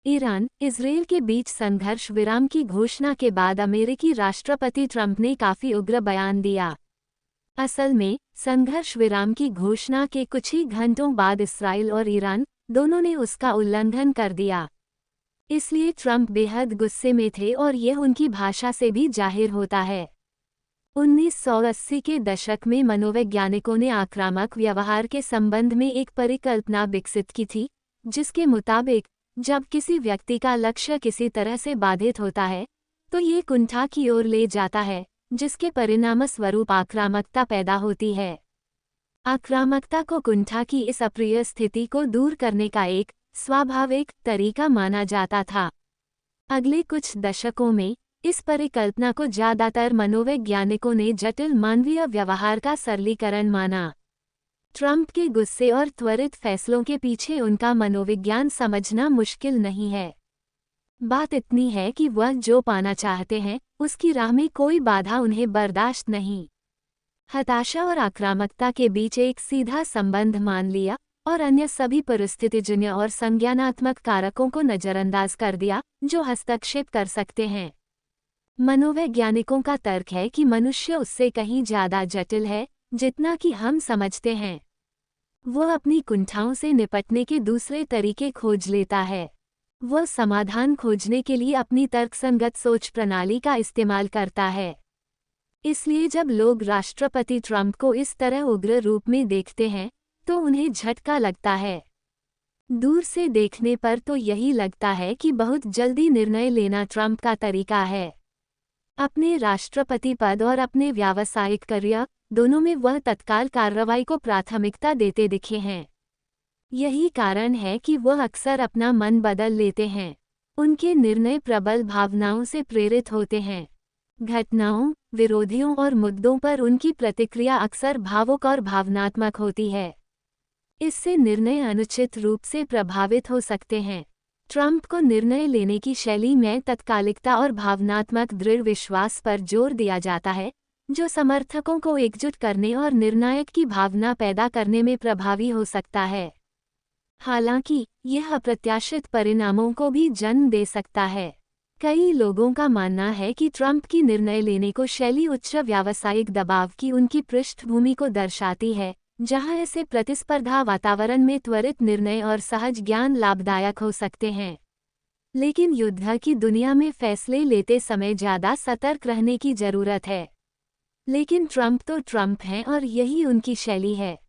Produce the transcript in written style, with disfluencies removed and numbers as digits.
Iran, Israel के बीच संघर्ष विराम की घोषणा के बाद अमेरिकी राष्ट्रपति ट्रंप ने काफी उग्र बयान दिया। असल में, संघर्ष विराम की घोषणा के कुछ ही घंटों बाद इसराइल और ईरान दोनों ने उसका उल्लंघन कर दिया। इसलिए ट्रंप बेहद गुस्से में थे और यह उनकी भाषा से भी जाहिर होता है। 1980 के दशक में मनोवैज्ञानिकों ने आक्रामक व्यवहार के संबंध में एक परिकल्पना विकसित की थी, जिसके मुताबिक जब किसी व्यक्ति का लक्ष्य किसी तरह से बाधित होता है, तो ये कुंठा की ओर ले जाता है, जिसके परिणामस्वरूप आक्रामकता पैदा होती है। आक्रामकता को कुंठा की इस अप्रिय स्थिति को दूर करने का एक स्वाभाविक तरीका माना जाता था। अगले कुछ दशकों में इस परिकल्पना को ज्यादातर मनोवैज्ञानिकों ने जटिल मानवीय व्यवहार का सरलीकरण माना। ट्रंप के गुस्से और त्वरित फैसलों के पीछे उनका मनोविज्ञान समझना मुश्किल नहीं है। बात इतनी है कि वह जो पाना चाहते हैं, उसकी राह में कोई बाधा उन्हें बर्दाश्त नहीं। हताशा और आक्रामकता के बीच एक सीधा संबंध मान लिया और अन्य सभी परिस्थितिजन्य और संज्ञानात्मक कारकों को नजरअंदाज कर दिया जो हस्तक्षेप कर सकते हैं। मनोवैज्ञानिकों का तर्क है कि मनुष्य उससे कहीं ज्यादा जटिल है जितना कि हम समझते हैं। वह अपनी कुंठाओं से निपटने के दूसरे तरीके खोज लेता है। वह समाधान खोजने के लिए अपनी तर्कसंगत सोच प्रणाली का इस्तेमाल करता है। इसलिए जब लोग राष्ट्रपति ट्रंप को इस तरह उग्र रूप में देखते हैं, तो उन्हें झटका लगता है। दूर से देखने पर तो यही लगता है कि बहुत जल्दी निर्णय लेना ट्रंप का तरीका है। अपने राष्ट्रपति पद और अपने व्यावसायिक करियर दोनों में वह तत्काल कार्रवाई को प्राथमिकता देते दिखे हैं। यही कारण है कि वह अक्सर अपना मन बदल लेते हैं। उनके निर्णय प्रबल भावनाओं से प्रेरित होते हैं। घटनाओं, विरोधियों और मुद्दों पर उनकी प्रतिक्रिया अक्सर भावुक और भावनात्मक होती है। इससे निर्णय अनुचित रूप से प्रभावित हो सकते हैं। ट्रंप को निर्णय लेने की शैली में तत्कालिकता और भावनात्मक दृढ़ विश्वास पर जोर दिया जाता है, जो समर्थकों को एकजुट करने और निर्णायक की भावना पैदा करने में प्रभावी हो सकता है। हालांकि, यह अप्रत्याशित परिणामों को भी जन्म दे सकता है। कई लोगों का मानना है कि ट्रंप की निर्णय लेने को शैली उच्च व्यावसायिक दबाव की उनकी पृष्ठभूमि को दर्शाती है, जहां ऐसे प्रतिस्पर्धा वातावरण में त्वरित निर्णय और सहज ज्ञान लाभदायक हो सकते हैं। लेकिन युद्ध की दुनिया में फैसले लेते समय ज्यादा सतर्क रहने की जरूरत है। लेकिन ट्रंप तो ट्रंप हैं और यही उनकी शैली है।